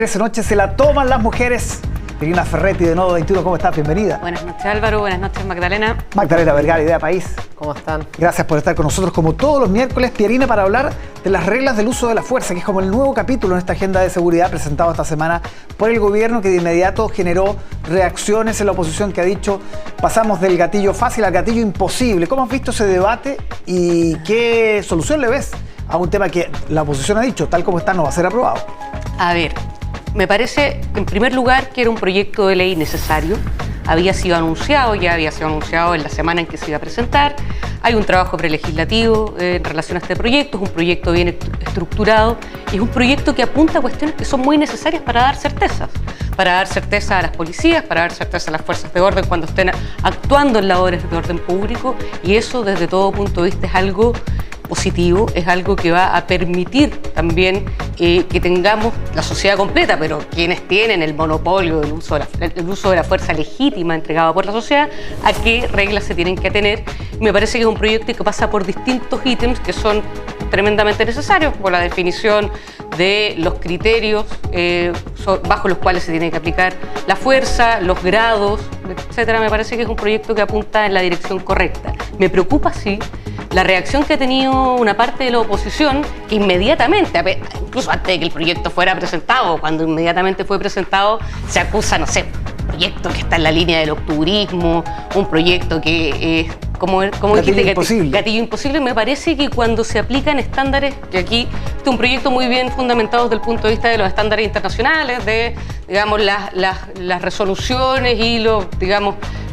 Esa noche se la toman las mujeres. Pierina Ferretti de Nodo 21, ¿cómo estás? Bienvenida. Buenas noches, Álvaro. Buenas noches, Magdalena. Magdalena Vergara, Idea País. ¿Cómo están? Gracias por estar con nosotros como todos los miércoles, Pierina, para hablar de las reglas del uso de la fuerza, que es como el nuevo capítulo en esta agenda de seguridad presentado esta semana por el gobierno, que de inmediato generó reacciones en la oposición que ha dicho, pasamos del gatillo fácil al gatillo imposible. ¿Cómo has visto ese debate y qué solución le ves a un tema que la oposición ha dicho, tal como está, no va a ser aprobado? A ver, me parece, en primer lugar, que era un proyecto de ley necesario. Ya había sido anunciado en la semana en que se iba a presentar. Hay un trabajo prelegislativo en relación a este proyecto, es un proyecto bien estructurado y es un proyecto que apunta a cuestiones que son muy necesarias para dar certezas. Para dar certeza a las policías, para dar certeza a las fuerzas de orden cuando estén actuando en labores de orden público, y eso desde todo punto de vista es algo positivo, es algo que va a permitir también que tengamos la sociedad completa, pero quienes tienen el monopolio del uso de la fuerza legítima entregada por la sociedad, a qué reglas se tienen que atener. Me parece que es un proyecto que pasa por distintos ítems que son tremendamente necesarios, por la definición de los criterios bajo los cuales se tiene que aplicar la fuerza, los grados, etcétera. Me parece que es un proyecto que apunta en la dirección correcta. Me preocupa, sí, la reacción que ha tenido una parte de la oposición, que inmediatamente, incluso antes de que el proyecto fuera presentado, cuando inmediatamente fue presentado, se acusa, no sé, un proyecto que está en la línea del octubrismo, un proyecto que es, como dijiste, gatillo imposible. Me parece que cuando se aplican estándares, que aquí este es un proyecto muy bien fundamentado desde el punto de vista de los estándares internacionales, de, digamos, las resoluciones y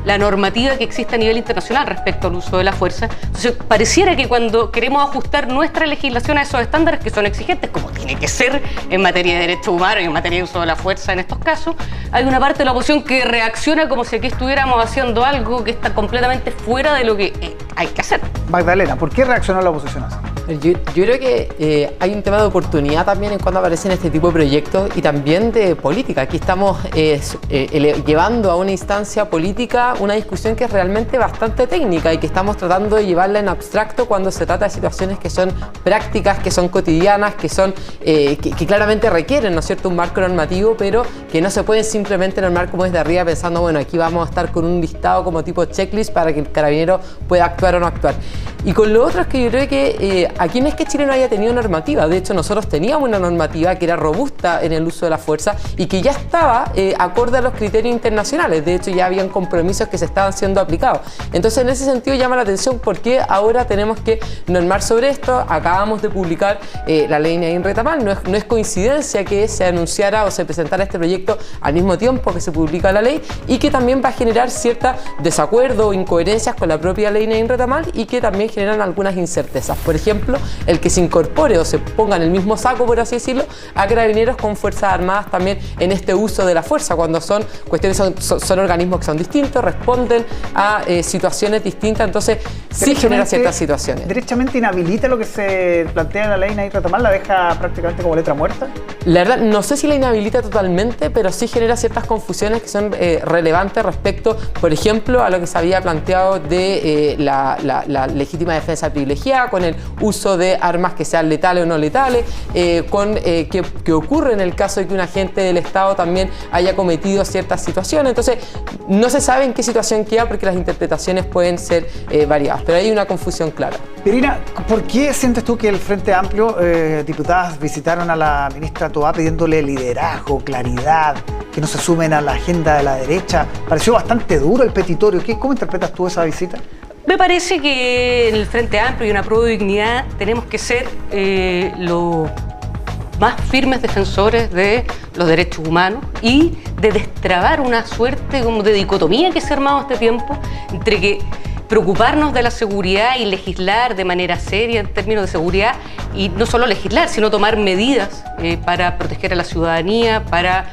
la normativa que existe a nivel internacional respecto al uso de la fuerza. Entonces, pareciera que cuando queremos ajustar nuestra legislación a esos estándares, que son exigentes, como tiene que ser en materia de derechos humanos y en materia de uso de la fuerza en estos casos, hay una parte de la oposición que reacciona como si aquí estuviéramos haciendo algo que está completamente fuera de lo que hay que hacer. Magdalena, ¿por qué reaccionó la oposición así? Yo creo que hay un tema de oportunidad también en cuando aparecen este tipo de proyectos y también de política. Aquí estamos llevando a una instancia política una discusión que es realmente bastante técnica y que estamos tratando de llevarla en abstracto cuando se trata de situaciones que son prácticas, que son cotidianas, que son que claramente requieren, ¿no es cierto?, un marco normativo, pero que no se pueden simplemente normar como desde arriba pensando, bueno, aquí vamos a estar con un listado como tipo checklist para que el carabinero pueda actuar o no actuar. Y con lo otro es que yo creo que aquí no es que Chile no haya tenido normativa. De hecho, nosotros teníamos una normativa que era robusta en el uso de la fuerza y que ya estaba acorde a los criterios internacionales. De hecho, ya habían compromisos que se estaban siendo aplicados. Entonces, en ese sentido llama la atención por qué ahora tenemos que normar sobre esto. Acabamos de publicar la ley Nadine Retamal. No es coincidencia que se anunciara o se presentara este proyecto al mismo tiempo que se publica la ley, y que también va a generar cierta desacuerdo o incoherencias con la propia ley Nadine Retamal, y que también generan algunas incertezas. Por ejemplo, el que se incorpore o se ponga en el mismo saco, por así decirlo, a carabineros con fuerzas armadas también en este uso de la fuerza, cuando son cuestiones, son organismos que son distintos, responden a situaciones distintas, entonces sí genera ciertas situaciones. ¿Derechamente inhabilita lo que se plantea en la ley Nadine Retamal? ¿La deja prácticamente como letra muerta? La verdad, no sé si la inhabilita totalmente, pero sí genera ciertas confusiones que son relevantes respecto, por ejemplo, a lo que se había planteado de la legítima defensa privilegiada, con el uso de armas que sean letales o no letales, que ocurre en el caso de que un agente del Estado también haya cometido ciertas situaciones. Entonces, no se sabe en qué situación queda porque las interpretaciones pueden ser variadas, pero hay una confusión clara. Pierina, ¿por qué sientes tú que el Frente Amplio, diputadas visitaron a la ministra Toá pidiéndole liderazgo, claridad, que no se sumen a la agenda de la derecha? Pareció bastante duro el petitorio. ¿Cómo interpretas tú esa visita? Me parece que en el Frente Amplio y en Apruebo Dignidad tenemos que ser los más firmes defensores de los derechos humanos y de destrabar una suerte como de dicotomía que se ha armado este tiempo entre que preocuparnos de la seguridad y legislar de manera seria en términos de seguridad, y no solo legislar, sino tomar medidas para proteger a la ciudadanía, para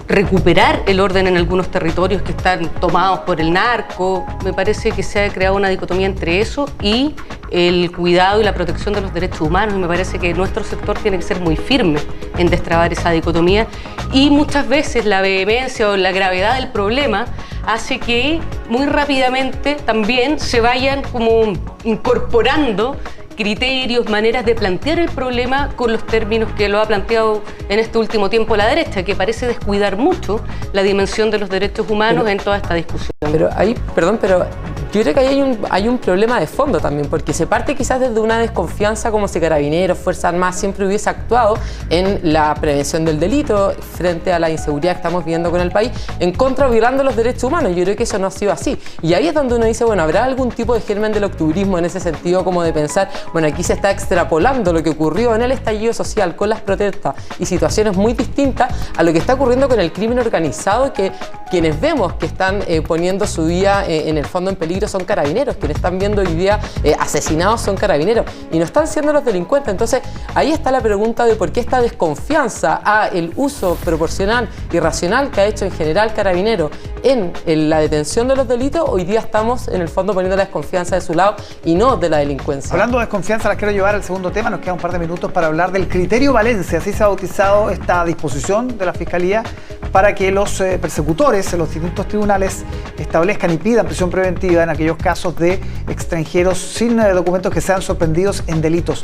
recuperar el orden en algunos territorios que están tomados por el narco. Me parece que se ha creado una dicotomía entre eso y el cuidado y la protección de los derechos humanos, y me parece que nuestro sector tiene que ser muy firme en destrabar esa dicotomía, y muchas veces la vehemencia o la gravedad del problema hace que muy rápidamente también se vayan como incorporando criterios, maneras de plantear el problema con los términos que lo ha planteado en este último tiempo la derecha, que parece descuidar mucho la dimensión de los derechos humanos en toda esta discusión. Pero ahí, perdón, pero yo creo que ahí hay un problema de fondo también, porque se parte quizás desde una desconfianza como si Carabineros, Fuerzas Armadas siempre hubiese actuado en la prevención del delito frente a la inseguridad que estamos viviendo con el país, en contra violando los derechos humanos. Yo creo que eso no ha sido así. Y ahí es donde uno dice, bueno, ¿habrá algún tipo de germen del octubrismo en ese sentido, como de pensar, bueno, aquí se está extrapolando lo que ocurrió en el estallido social con las protestas y situaciones muy distintas a lo que está ocurriendo con el crimen organizado, que quienes vemos que están poniendo su vida en el fondo en peligro son Carabineros, quienes están viendo hoy día asesinados son Carabineros y no están siendo los delincuentes? Entonces ahí está la pregunta de por qué esta desconfianza a el uso proporcional y racional que ha hecho en general Carabineros en la detención de los delitos. Hoy día estamos en el fondo poniendo la desconfianza de su lado y no de la delincuencia. Hablando de desconfianza, las quiero llevar al segundo tema. Nos quedan un par de minutos para hablar del criterio Valencia. Así se ha bautizado esta disposición de la Fiscalía para que los persecutores en los distintos tribunales establezcan y pidan prisión preventiva en aquellos casos de extranjeros sin documentos que sean sorprendidos en delitos.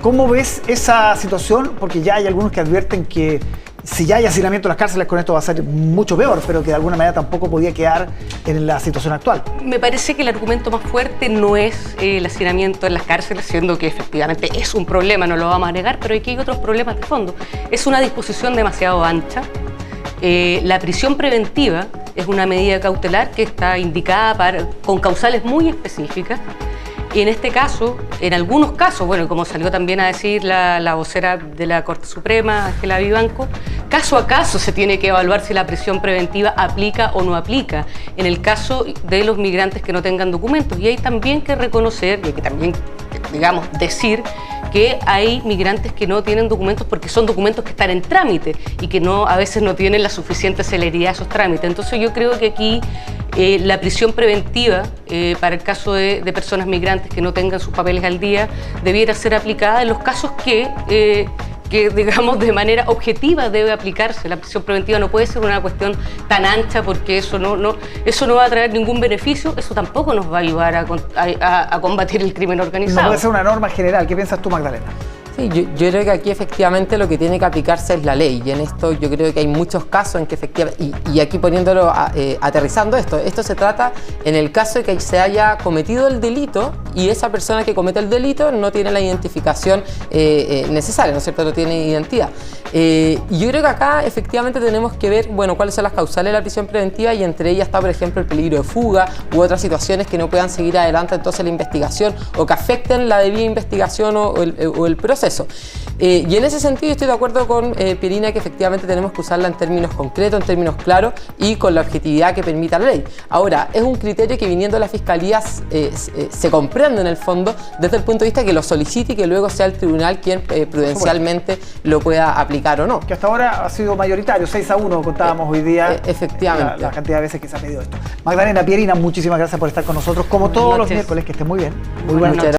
¿Cómo ves esa situación? Porque ya hay algunos que advierten que si ya hay hacinamiento en las cárceles, con esto va a ser mucho peor, pero que de alguna manera tampoco podía quedar en la situación actual. Me parece que el argumento más fuerte no es el hacinamiento en las cárceles, siendo que efectivamente es un problema, no lo vamos a negar, pero aquí hay otros problemas de fondo. Es una disposición demasiado ancha. La prisión preventiva es una medida cautelar que está indicada con causales muy específicas. Y en este caso, en algunos casos, bueno, como salió también a decir la vocera de la Corte Suprema, Ángela Vivanco, caso a caso se tiene que evaluar si la prisión preventiva aplica o no aplica en el caso de los migrantes que no tengan documentos. Y hay también que reconocer, y hay que también, digamos, decir que hay migrantes que no tienen documentos porque son documentos que están en trámite y que a veces no tienen la suficiente celeridad de esos trámites. Entonces yo creo que aquí la prisión preventiva para el caso de personas migrantes que no tengan sus papeles al día debiera ser aplicada en los casos que digamos de manera objetiva debe aplicarse. La prisión preventiva no puede ser una cuestión tan ancha porque eso no va a traer ningún beneficio, eso tampoco nos va a ayudar a combatir el crimen organizado. No puede ser una norma general. ¿Qué piensas tú, Magdalena? Sí, yo creo que aquí efectivamente lo que tiene que aplicarse es la ley, y en esto yo creo que hay muchos casos en que efectivamente, y aquí poniéndolo, aterrizando esto se trata en el caso de que se haya cometido el delito y esa persona que comete el delito no tiene la identificación necesaria, ¿no es cierto?, no tiene identidad. Y yo creo que acá efectivamente tenemos que ver, bueno, cuáles son las causales de la prisión preventiva, y entre ellas está, por ejemplo, el peligro de fuga u otras situaciones que no puedan seguir adelante entonces la investigación o que afecten la debida investigación o el proceso. Y en ese sentido estoy de acuerdo con Pierina que efectivamente tenemos que usarla en términos concretos, en términos claros y con la objetividad que permita la ley. Ahora, es un criterio que viniendo de la Fiscalía se comprende en el fondo desde el punto de vista que lo solicite y que luego sea el tribunal quien prudencialmente lo pueda aplicar o no. Que hasta ahora ha sido mayoritario, 6-1 contábamos hoy día. Efectivamente. La cantidad de veces que se ha pedido esto. Magdalena, Pierina, muchísimas gracias por estar con nosotros, como todos los miércoles, que estén muy bien. Muy buenas noches.